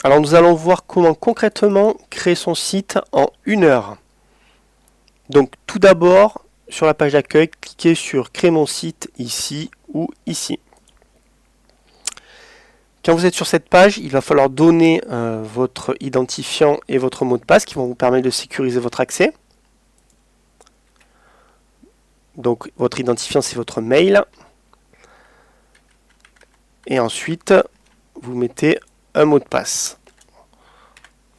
Alors nous allons voir comment concrètement créer son site en 1 heure. Donc tout d'abord, sur la page d'accueil, cliquez sur créer mon site ici ou ici. Quand vous êtes sur cette page, il va falloir donner votre identifiant et votre mot de passe qui vont vous permettre de sécuriser votre accès. Donc votre identifiant, c'est votre mail. Et ensuite, vous mettez un mot de passe.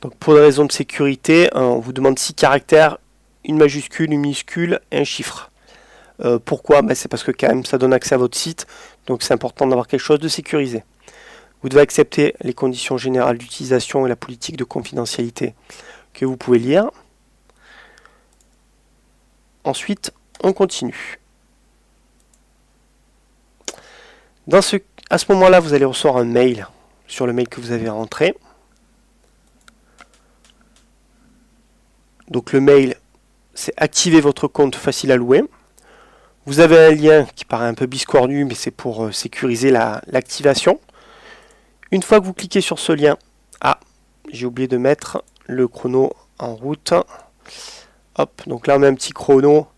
Donc pour des raisons de sécurité, on vous demande 6 caractères, une majuscule, une minuscule et un chiffre. Pourquoi? C'est parce que quand même ça donne accès à votre site, donc c'est important d'avoir quelque chose de sécurisé. Vous devez accepter les conditions générales d'utilisation et la politique de confidentialité que vous pouvez lire. Ensuite, on continue. À ce moment-là, vous allez recevoir un mail sur le mail que vous avez rentré. Donc le mail, c'est activer votre compte facile à louer. Vous avez un lien qui paraît un peu biscornu, mais c'est pour sécuriser l'activation. Une fois que vous cliquez sur ce lien, j'ai oublié de mettre le chrono en route. Hop, donc là on met un petit chrono.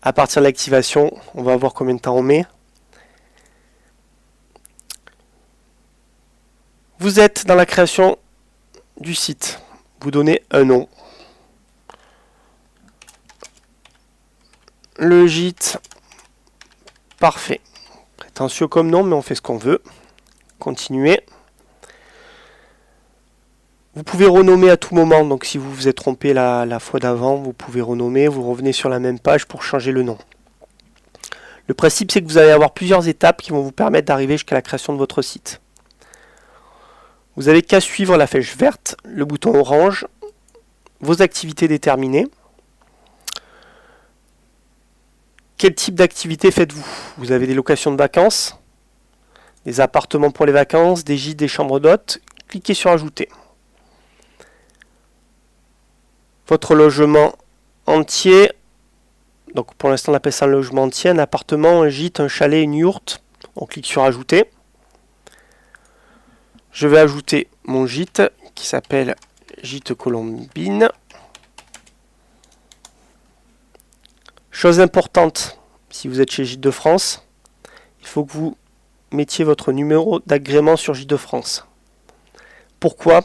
À partir de l'activation, on va voir combien de temps on met. Vous êtes dans la création du site. Vous donnez un nom. Le gîte, parfait. Prétentieux comme nom, mais on fait ce qu'on veut. Continuer. Vous pouvez renommer à tout moment, donc si vous vous êtes trompé la fois d'avant, vous pouvez renommer, vous revenez sur la même page pour changer le nom. Le principe, c'est que vous allez avoir plusieurs étapes qui vont vous permettre d'arriver jusqu'à la création de votre site. Vous n'avez qu'à suivre la flèche verte, le bouton orange, vos activités déterminées. Quel type d'activité faites-vous? Vous avez des locations de vacances, des appartements pour les vacances, des gîtes, des chambres d'hôtes. Cliquez sur ajouter. Votre logement entier, donc pour l'instant on appelle ça un logement entier, un appartement, un gîte, un chalet, une yourte. On clique sur ajouter. Je vais ajouter mon gîte qui s'appelle Gîte Colombine. Chose importante, si vous êtes chez Gîte de France, il faut que vous mettiez votre numéro d'agrément sur Gîte de France. Pourquoi?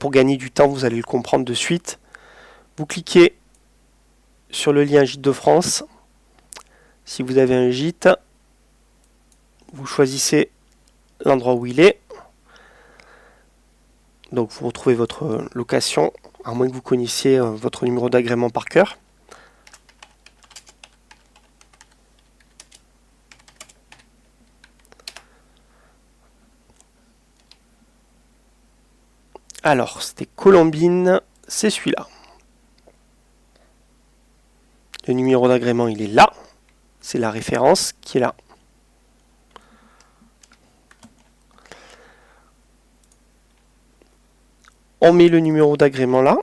Pour gagner du temps, vous allez le comprendre de suite. Vous cliquez sur le lien Gîte de France. Si vous avez un gîte, vous choisissez l'endroit où il est. Donc vous retrouvez votre location, à moins que vous connaissiez votre numéro d'agrément par cœur. Alors, c'était Colombine, c'est celui-là. Le numéro d'agrément, il est là. C'est la référence qui est là. On met le numéro d'agrément là.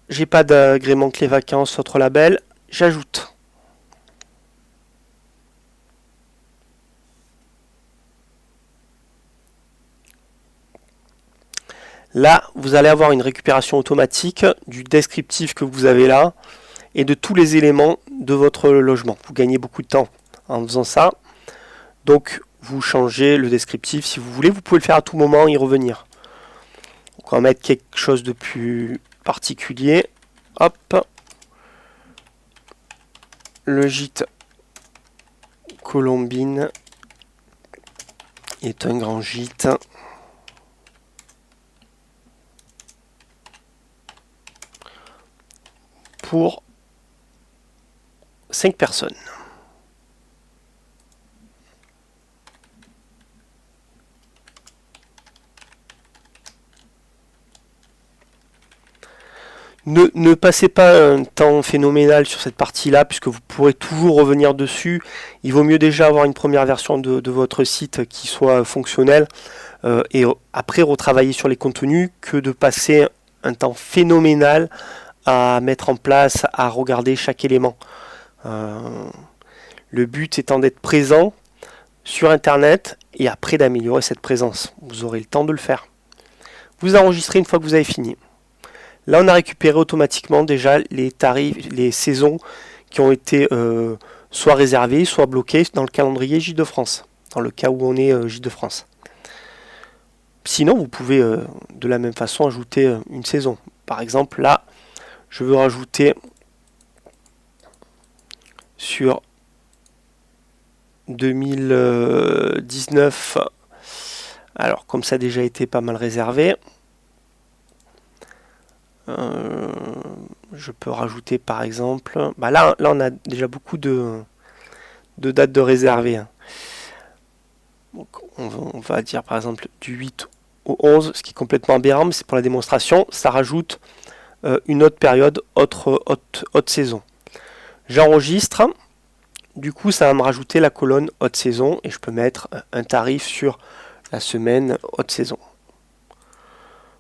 J'ai pas d'agrément clé vacances, autre label. J'ajoute. Là, vous allez avoir une récupération automatique du descriptif que vous avez là et de tous les éléments de votre logement. Vous gagnez beaucoup de temps en faisant ça. Donc, vous changez le descriptif si vous voulez. Vous pouvez le faire à tout moment et y revenir. Donc, on va mettre quelque chose de plus particulier. Hop. Le gîte Colombine est un grand gîte. Pour 5 personnes. Ne passez pas un temps phénoménal sur cette partie-là, puisque vous pourrez toujours revenir dessus. Il vaut mieux déjà avoir une première version de votre site qui soit fonctionnelle, et après retravailler sur les contenus, que de passer un temps phénoménal à mettre en place, à regarder chaque élément. Le but étant d'être présent sur Internet et après d'améliorer cette présence. Vous aurez le temps de le faire. Vous enregistrez une fois que vous avez fini. Là, on a récupéré automatiquement déjà les tarifs, les saisons qui ont été soit réservées, soit bloquées dans le calendrier J2France, dans le cas où on est J2France. Sinon, vous pouvez de la même façon ajouter une saison. Par exemple, là, je veux rajouter sur 2019, alors comme ça a déjà été pas mal réservé, je peux rajouter par exemple, là on a déjà beaucoup de dates de réservé. Donc on va dire par exemple du 8 au 11, ce qui est complètement aberrant, mais c'est pour la démonstration. Ça rajoute une autre période, haute saison. J'enregistre, du coup ça va me rajouter la colonne haute saison et je peux mettre un tarif sur la semaine haute saison.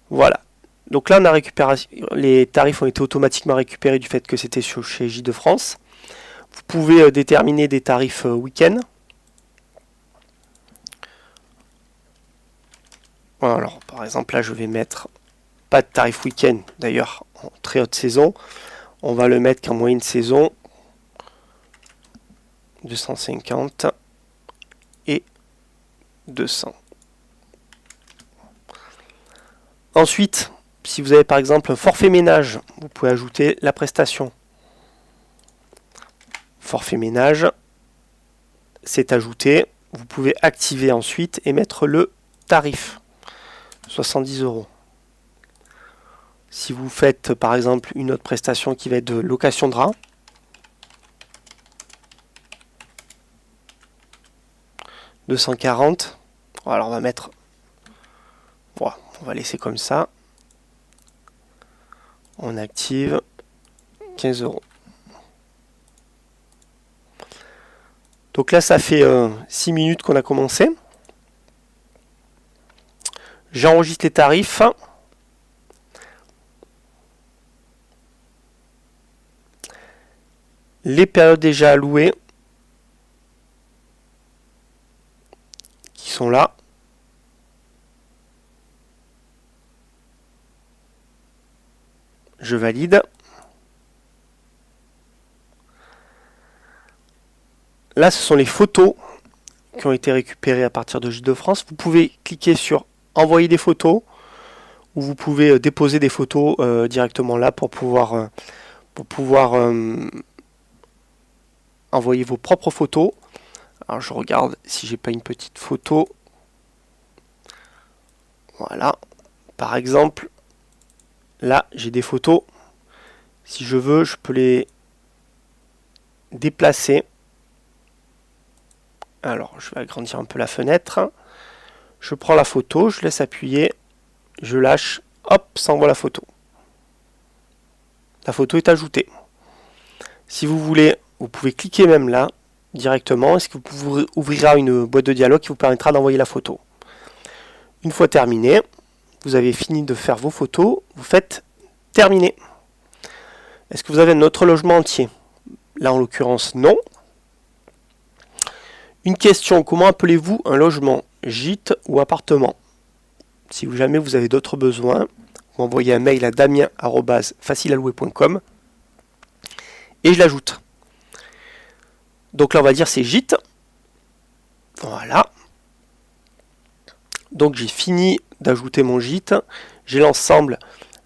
Voilà. Donc là on a récupéré, les tarifs ont été automatiquement récupérés du fait que c'était chez J2France. Vous pouvez déterminer des tarifs week-end. Alors par exemple là je vais mettre pas de tarif week-end, d'ailleurs en très haute saison. On va le mettre qu'en moyenne saison 250 et 200. Ensuite, si vous avez par exemple un forfait ménage, vous pouvez ajouter la prestation. Forfait ménage, c'est ajouté. Vous pouvez activer ensuite et mettre le tarif. 70 €. Si vous faites par exemple une autre prestation qui va être de location de rats, « 240 ». Alors on va mettre, voilà, on va laisser comme ça. On active 15 €. Donc là ça fait 6 minutes qu'on a commencé. J'enregistre les tarifs. Les périodes déjà allouées qui sont là. Je valide. Là, ce sont les photos qui ont été récupérées à partir de J2France. Vous pouvez cliquer sur envoyer des photos ou vous pouvez déposer des photos directement là pour pouvoir envoyer vos propres photos. Alors je regarde si j'ai pas une petite photo. Voilà. Par exemple, là j'ai des photos. Si je veux, je peux les déplacer. Alors je vais agrandir un peu la fenêtre. Je prends la photo, je laisse appuyer, je lâche, hop, ça envoie la photo. La photo est ajoutée. Si vous voulez, vous pouvez cliquer même là, directement, et ce qui vous ouvrira une boîte de dialogue qui vous permettra d'envoyer la photo. Une fois terminé, vous avez fini de faire vos photos, vous faites terminer. Est-ce que vous avez un autre logement entier? Là en l'occurrence non. Une question, comment appelez-vous un logement, gîte ou appartement? Si jamais vous avez d'autres besoins, vous envoyez un mail à damien@facilealouer.com et je l'ajoute. Donc là on va dire c'est gîte. Voilà. Donc j'ai fini d'ajouter mon gîte. J'ai l'ensemble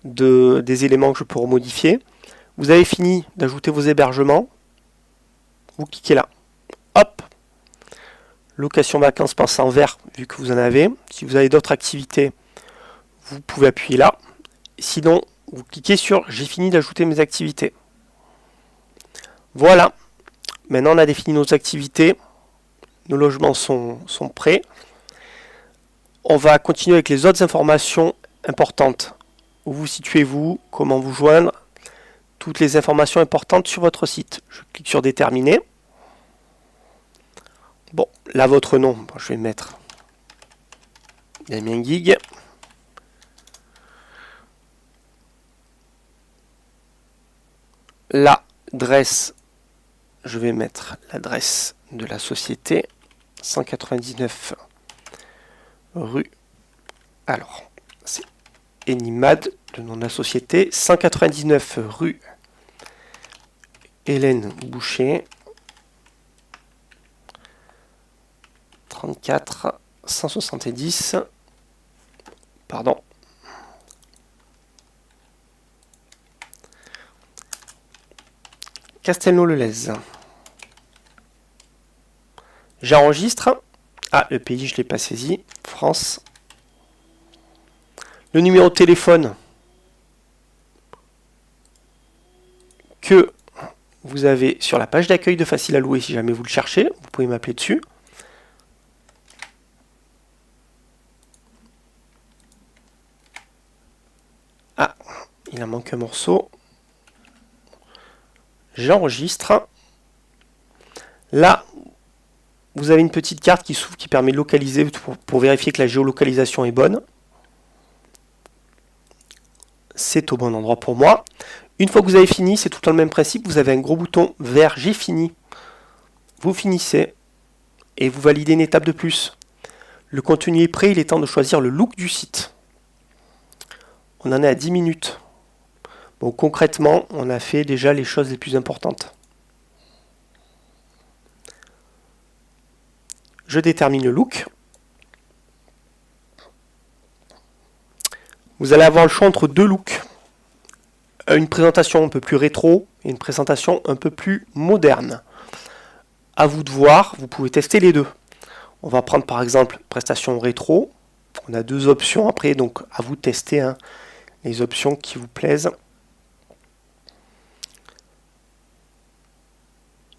des éléments que je peux remodifier. Vous avez fini d'ajouter vos hébergements. Vous cliquez là. Hop. Location vacances passe en vert vu que vous en avez. Si vous avez d'autres activités, vous pouvez appuyer là. Sinon, vous cliquez sur j'ai fini d'ajouter mes activités. Voilà. Maintenant, on a défini nos activités. Nos logements sont prêts. On va continuer avec les autres informations importantes. Où vous situez-vous, comment vous joindre, toutes les informations importantes sur votre site. Je clique sur déterminer. Bon, là votre nom, je vais mettre Damien Guig. L'adresse, je vais mettre l'adresse de la société, 199 rue, alors c'est Enimad, le nom de la société, 199 rue Hélène Boucher, 34 170, pardon, Castelnau-le-Lez. J'enregistre. Ah, le pays, je ne l'ai pas saisi. France. Le numéro de téléphone que vous avez sur la page d'accueil de Facile à louer, si jamais vous le cherchez, vous pouvez m'appeler dessus. Ah, il en manque un morceau. J'enregistre. Là, vous avez une petite carte qui s'ouvre qui permet de localiser pour vérifier que la géolocalisation est bonne. C'est au bon endroit pour moi. Une fois que vous avez fini, c'est tout le même principe. Vous avez un gros bouton vert J'ai fini. Vous finissez et vous validez une étape de plus. Le contenu est prêt, il est temps de choisir le look du site. On en est à 10 minutes. Bon, concrètement, on a fait déjà les choses les plus importantes. Je détermine le look. Vous allez avoir le choix entre deux looks. Une présentation un peu plus rétro et une présentation un peu plus moderne. À vous de voir, vous pouvez tester les deux. On va prendre par exemple prestation rétro. On a deux options après, donc à vous de tester les options qui vous plaisent.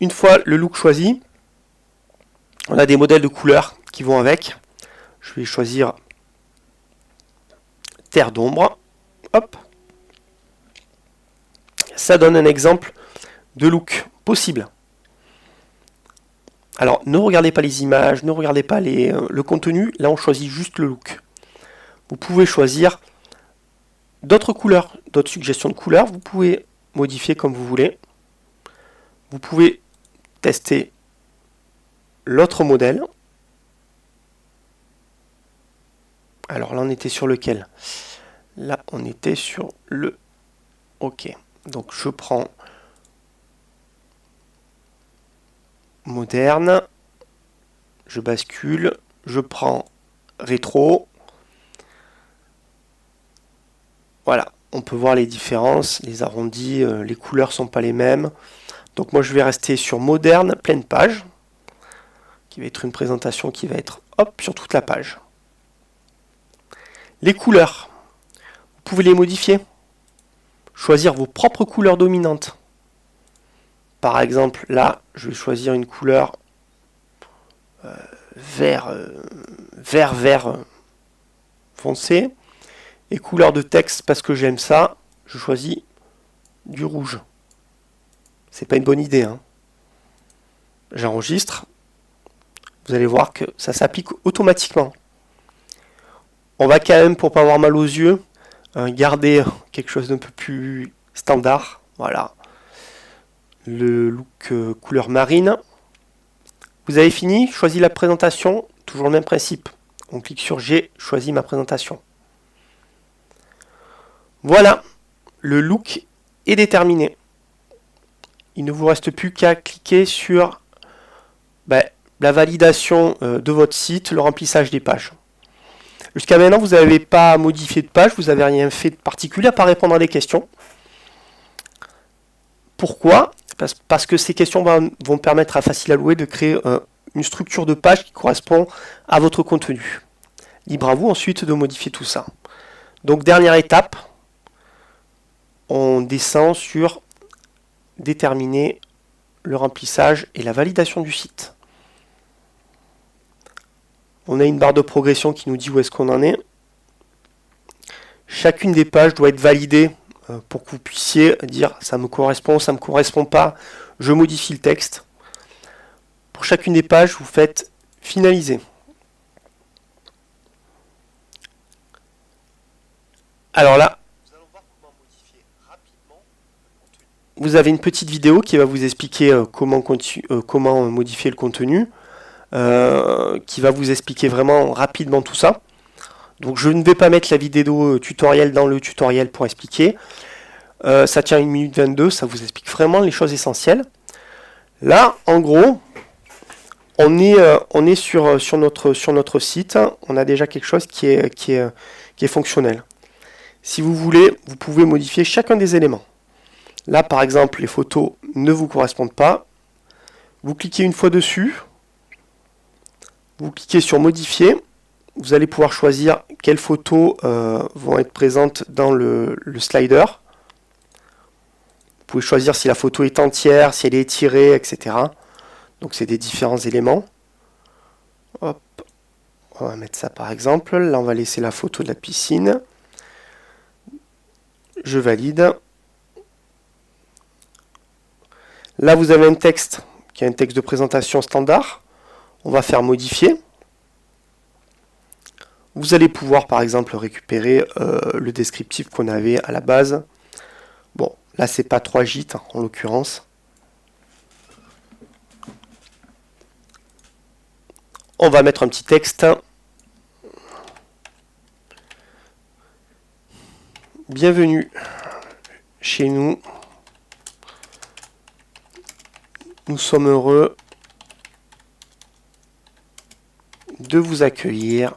Une fois le look choisi, on a des modèles de couleurs qui vont avec. Je vais choisir terre d'ombre. Hop. Ça donne un exemple de look possible. Alors, ne regardez pas les images, ne regardez pas le contenu. Là, on choisit juste le look. Vous pouvez choisir d'autres couleurs, d'autres suggestions de couleurs. Vous pouvez modifier comme vous voulez. Vous pouvez tester l'autre modèle. Alors là, on était sur lequel? Là, on était sur le OK. Donc, je prends moderne. Je bascule. Je prends rétro. Voilà, on peut voir les différences, les arrondis, les couleurs sont pas les mêmes. Donc moi je vais rester sur moderne, pleine page, qui va être une présentation qui va être hop sur toute la page. Les couleurs, vous pouvez les modifier, choisir vos propres couleurs dominantes. Par exemple, là, je vais choisir une couleur vert foncé. Et couleur de texte, parce que j'aime ça, je choisis du rouge. C'est pas une bonne idée, hein. J'enregistre. Vous allez voir que ça s'applique automatiquement. On va quand même, pour pas avoir mal aux yeux, garder quelque chose d'un peu plus standard. Voilà. Le look couleur marine. Vous avez fini, choisis la présentation, toujours le même principe. On clique sur J'ai choisi ma présentation. Voilà, le look est déterminé. Il ne vous reste plus qu'à cliquer sur la validation de votre site, le remplissage des pages. Jusqu'à maintenant, vous n'avez pas modifié de page, vous n'avez rien fait de particulier à part répondre à des questions. Pourquoi? Parce que ces questions vont permettre à Facile à louer de créer une structure de page qui correspond à votre contenu. Libre à vous ensuite de modifier tout ça. Donc dernière étape, on descend sur déterminer le remplissage et la validation du site. On a une barre de progression qui nous dit où est-ce qu'on en est. Chacune des pages doit être validée pour que vous puissiez dire ça me correspond, ça ne me correspond pas, je modifie le texte. Pour chacune des pages, vous faites finaliser. Alors là, nous allons voir comment modifier rapidement le contenu. vous avez une petite vidéo qui va vous expliquer comment modifier le contenu, qui va vous expliquer vraiment rapidement tout ça. Donc je ne vais pas mettre la vidéo tutoriel dans le tutoriel pour expliquer. Ça tient 1 minute 22, ça vous explique vraiment les choses essentielles. Là, en gros, on est sur notre site. On a déjà quelque chose qui est fonctionnel. Si vous voulez, vous pouvez modifier chacun des éléments. Là, par exemple, les photos ne vous correspondent pas. Vous cliquez une fois dessus. Vous cliquez sur modifier. Vous allez pouvoir choisir quelles photos vont être présentes dans le slider. Vous pouvez choisir si la photo est entière, si elle est étirée, etc. Donc c'est des différents éléments. Hop. On va mettre ça par exemple. Là, on va laisser la photo de la piscine. Je valide. Là, vous avez un texte qui est un texte de présentation standard. On va faire modifier. Vous allez pouvoir, par exemple, récupérer le descriptif qu'on avait à la base. Bon, là, c'est pas 3 gîtes, en l'occurrence. On va mettre un petit texte. Bienvenue chez nous. Nous sommes heureux de vous accueillir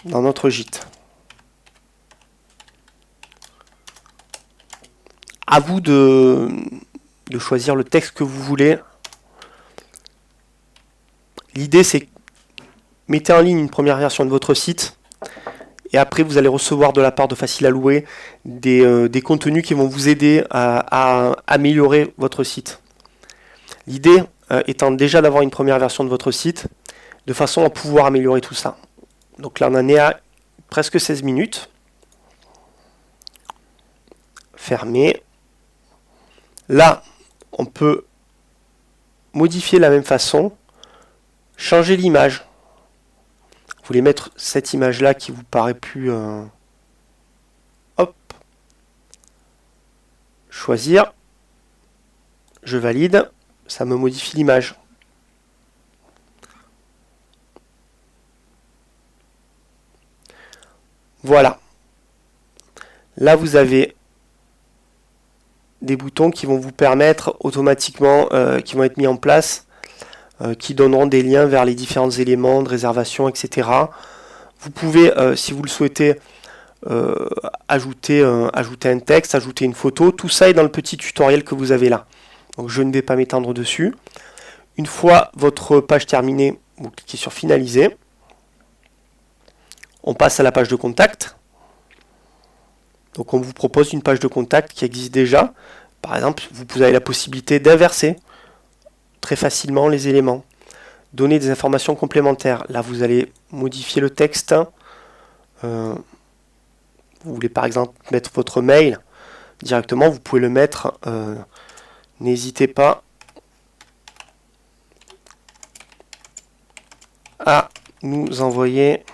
dans notre gîte. À vous de choisir le texte que vous voulez. L'idée, c'est mettez en ligne une première version de votre site et après vous allez recevoir de la part de Facile à Louer des contenus qui vont vous aider à améliorer votre site. L'idée étant déjà d'avoir une première version de votre site de façon à pouvoir améliorer tout ça. Donc là on en est à presque 16 minutes. Fermé. Là on peut modifier de la même façon, changer l'image. Vous voulez mettre cette image là qui vous paraît plus... Hop. Choisir. Je valide. Ça me modifie l'image. Voilà. Là vous avez des boutons qui vont vous permettre automatiquement, qui vont être mis en place, qui donneront des liens vers les différents éléments de réservation, etc. Vous pouvez, si vous le souhaitez, ajouter un texte, ajouter une photo. Tout ça est dans le petit tutoriel que vous avez là. Donc je ne vais pas m'étendre dessus. Une fois votre page terminée, vous cliquez sur finaliser. On passe à la page de contact. Donc on vous propose une page de contact qui existe déjà. Par exemple, vous avez la possibilité d'inverser très facilement les éléments. Donner des informations complémentaires. Là, vous allez modifier le texte. Vous voulez par exemple mettre votre mail directement, vous pouvez le mettre. N'hésitez pas à nous envoyer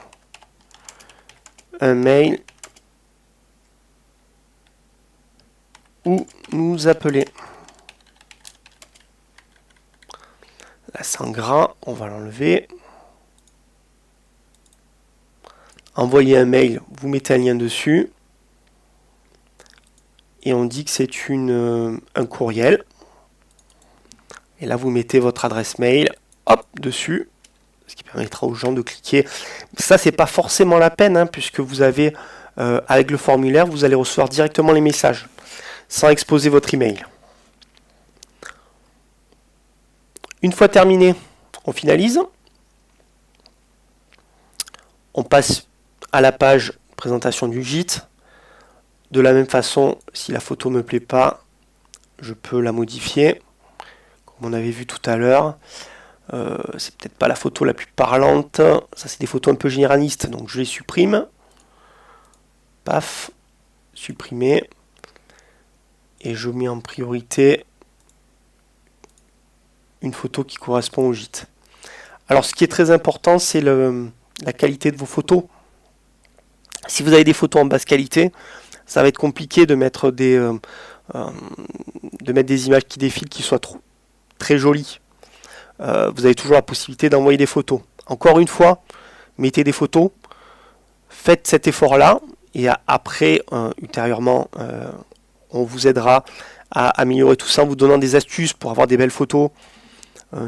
un mail ou nous appeler. Là c'est en gras, on va l'enlever. Envoyer un mail, vous mettez un lien dessus. Et on dit que c'est un courriel. Et là vous mettez votre adresse mail, hop, dessus. Ce qui permettra aux gens de cliquer. Ça c'est pas forcément la peine, hein, puisque vous avez, avec le formulaire, vous allez recevoir directement les messages, sans exposer votre email. Une fois terminé, on finalise. On passe à la page présentation du gîte. De la même façon, si la photo ne me plaît pas, je peux la modifier, comme on avait vu tout à l'heure. C'est peut-être pas la photo la plus parlante. Ça, c'est des photos un peu généralistes, donc je les supprime. Paf, supprimer. Et je mets en priorité une photo qui correspond au gîte. Alors, ce qui est très important, c'est la qualité de vos photos. Si vous avez des photos en basse qualité, ça va être compliqué de mettre des images qui défilent qui soient très jolies. Vous avez toujours la possibilité d'envoyer des photos. Encore une fois, mettez des photos, faites cet effort-là, et après, ultérieurement, on vous aidera à améliorer tout ça en vous donnant des astuces pour avoir des belles photos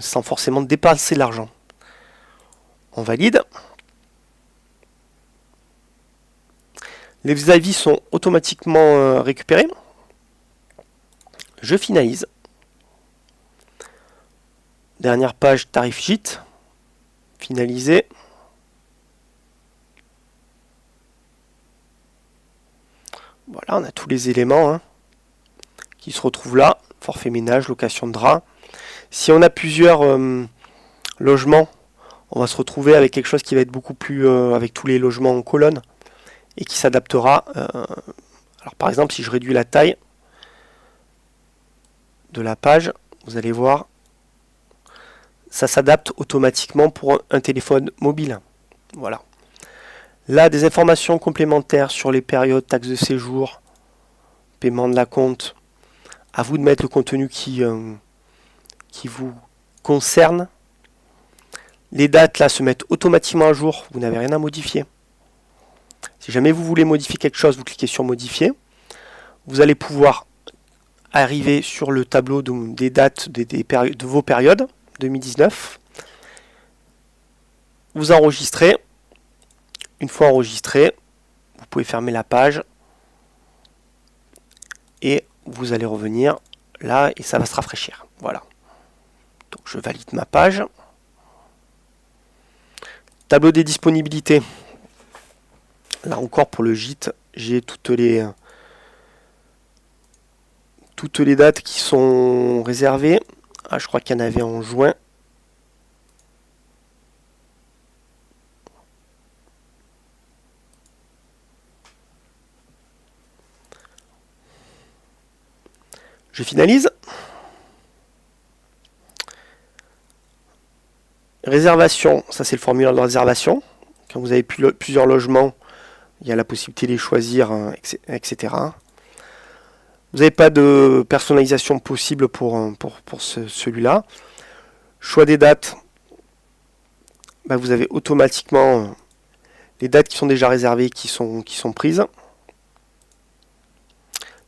sans forcément dépenser de l'argent. On valide. Les avis sont automatiquement récupérés. Je finalise. Dernière page, tarif gîte. Finaliser. Voilà, on a tous les éléments qui se retrouvent là. Forfait ménage, location de drap. Si on a plusieurs logements, on va se retrouver avec quelque chose qui va être beaucoup plus... avec tous les logements en colonne et qui s'adaptera. Alors par exemple, si je réduis la taille de la page, vous allez voir, ça s'adapte automatiquement pour un téléphone mobile. Voilà. Là, des informations complémentaires sur les périodes, taxes de séjour, paiement de l'acompte. À vous de mettre le contenu qui vous concerne. Les dates là se mettent automatiquement à jour, vous n'avez rien à modifier. Si jamais vous voulez modifier quelque chose, vous cliquez sur modifier. Vous allez pouvoir arriver sur le tableau des dates de vos périodes 2019. Vous enregistrez. Une fois enregistré, vous pouvez fermer la page et vous allez revenir là et ça va se rafraîchir. Voilà. Donc je valide ma page. Tableau des disponibilités. Là encore pour le gîte, j'ai toutes les dates qui sont réservées. Ah, je crois qu'il y en avait en juin. Je finalise. Réservation, ça c'est le formulaire de réservation. Quand vous avez plusieurs logements, il y a la possibilité de les choisir, etc. Vous n'avez pas de personnalisation possible pour celui-là. Choix des dates. Bah, vous avez automatiquement les dates qui sont déjà réservées, qui sont prises.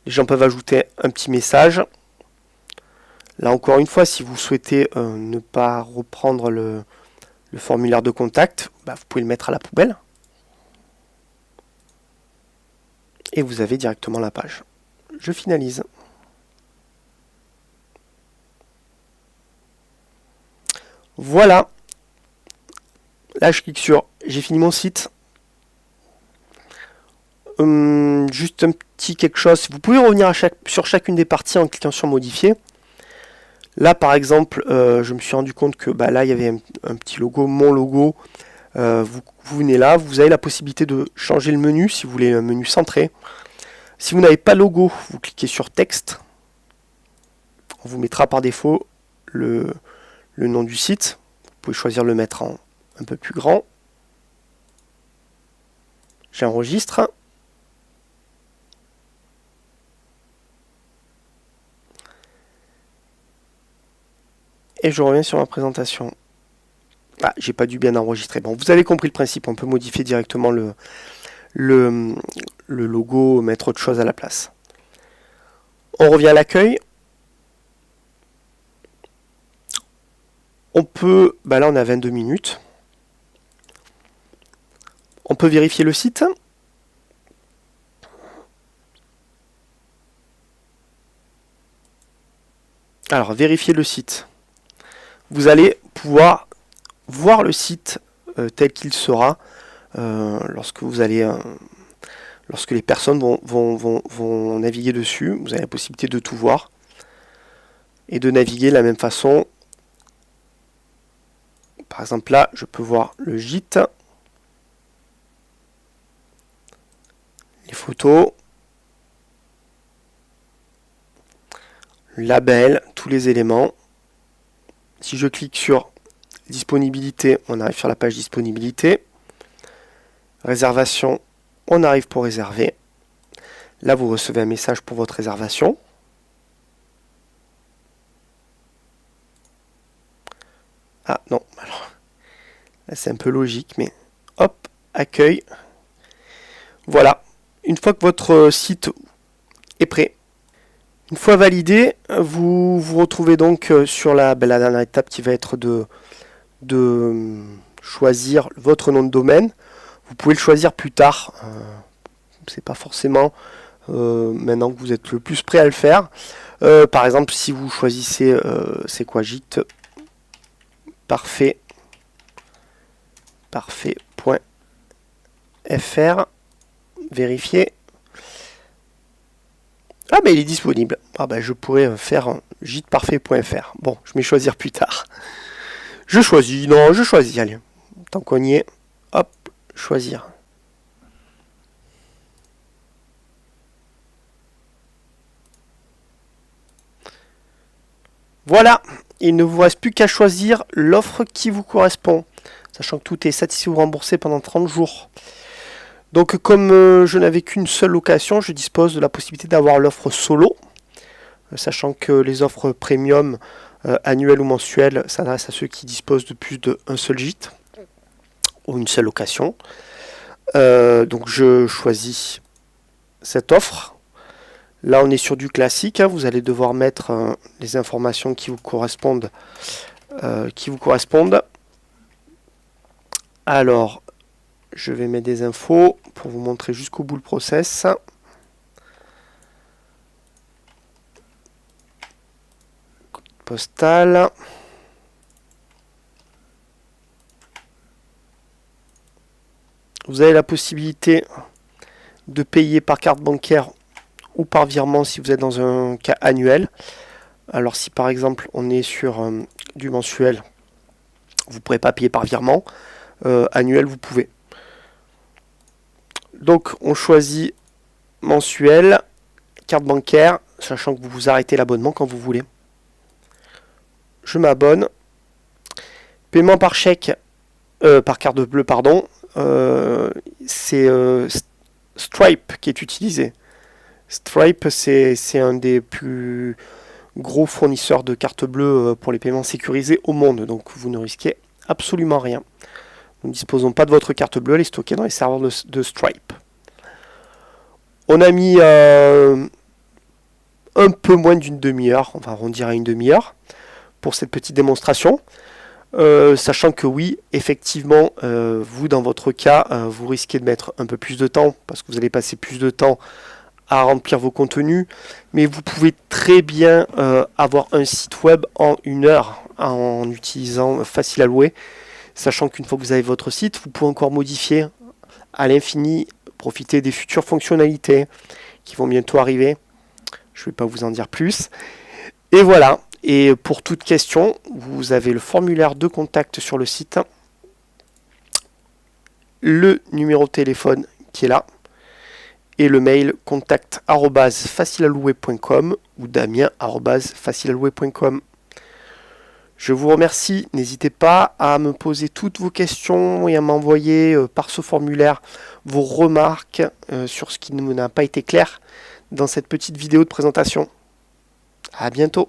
Les gens peuvent ajouter un petit message. Là encore une fois, si vous souhaitez ne pas reprendre le formulaire de contact, bah, vous pouvez le mettre à la poubelle. Et vous avez directement la page. Je finalise. Voilà. Là, je clique sur j'ai fini mon site. Juste un petit quelque chose. Vous pouvez revenir sur chacune des parties en cliquant sur modifier. Là, par exemple, je me suis rendu compte que là, il y avait un petit logo, mon logo. Vous venez là, vous avez la possibilité de changer le menu si vous voulez un menu centré. Si vous n'avez pas logo, vous cliquez sur texte. On vous mettra par défaut le nom du site. Vous pouvez choisir de le mettre un peu plus grand. J'enregistre. Et je reviens sur ma présentation. Ah, j'ai pas dû bien enregistrer. Bon, vous avez compris le principe, on peut modifier directement le logo, mettre autre chose à la place. On revient à l'accueil. On peut, là on a 22 minutes. On peut vérifier le site. Alors, vérifier le site. Vous allez pouvoir voir le site tel qu'il sera lorsque les personnes vont naviguer dessus. Vous avez la possibilité de tout voir et de naviguer de la même façon. Par exemple là, je peux voir le gîte, les photos, le label, tous les éléments. Si je clique sur disponibilité, on arrive sur la page disponibilité. Réservation, On arrive pour réserver. Là, vous recevez un message pour votre réservation. Ah non, alors là c'est un peu logique, mais hop, accueil. Voilà, une fois que votre site est prêt, une fois validé, vous vous retrouvez donc sur la dernière étape qui va être de choisir votre nom de domaine. Vous pouvez le choisir plus tard, c'est pas forcément maintenant que vous êtes le plus prêt à le faire. Par exemple, si vous choisissez c'est quoi, gîte parfait.fr, vérifier. Ah ben il est disponible. Ah ben je pourrais faire gîteparfait.fr. Bon, je vais choisir plus tard. Je choisis, allez. Tant qu'on y est, hop, choisir. Voilà, il ne vous reste plus qu'à choisir l'offre qui vous correspond, sachant que tout est satisfait ou remboursé pendant 30 jours. Donc comme je n'avais qu'une seule location, je dispose de la possibilité d'avoir l'offre solo, sachant que les offres premium annuelles ou mensuelles s'adressent à ceux qui disposent de plus d'un seul gîte ou une seule location. Donc je choisis cette offre. Là, on est sur du classique. Hein. Vous allez devoir mettre les informations qui vous correspondent. Alors, je vais mettre des infos pour vous montrer jusqu'au bout le process. Code postal. Vous avez la possibilité de payer par carte bancaire ou par virement si vous êtes dans un cas annuel. Alors si par exemple on est sur du mensuel, vous ne pourrez pas payer par virement. Annuel, vous pouvez. Donc on choisit mensuel, carte bancaire, sachant que vous vous arrêtez l'abonnement quand vous voulez. Je m'abonne. Paiement par chèque, par carte bleue, pardon. C'est Stripe qui est utilisé. Stripe, c'est un des plus gros fournisseurs de cartes bleues pour les paiements sécurisés au monde. Donc vous ne risquez absolument rien. Nous ne disposons pas de votre carte bleue, elle est stockée dans les serveurs de Stripe. On a mis un peu moins d'une demi-heure, on va arrondir à une demi-heure, pour cette petite démonstration. Sachant que oui, effectivement, vous dans votre cas, vous risquez de mettre un peu plus de temps, parce que vous allez passer plus de temps à remplir vos contenus, mais vous pouvez très bien avoir un site web en 1 heure en utilisant Facile à louer, sachant qu'une fois que vous avez votre site, vous pouvez encore modifier à l'infini, profiter des futures fonctionnalités qui vont bientôt arriver. Je ne vais pas vous en dire plus. Et voilà. Et pour toute question, vous avez le formulaire de contact sur le site, le numéro de téléphone qui est là, et le mail contact@facilealouer.com ou damien@facilealouer.com. Je vous remercie, n'hésitez pas à me poser toutes vos questions et à m'envoyer par ce formulaire vos remarques sur ce qui n'a pas été clair dans cette petite vidéo de présentation. À bientôt.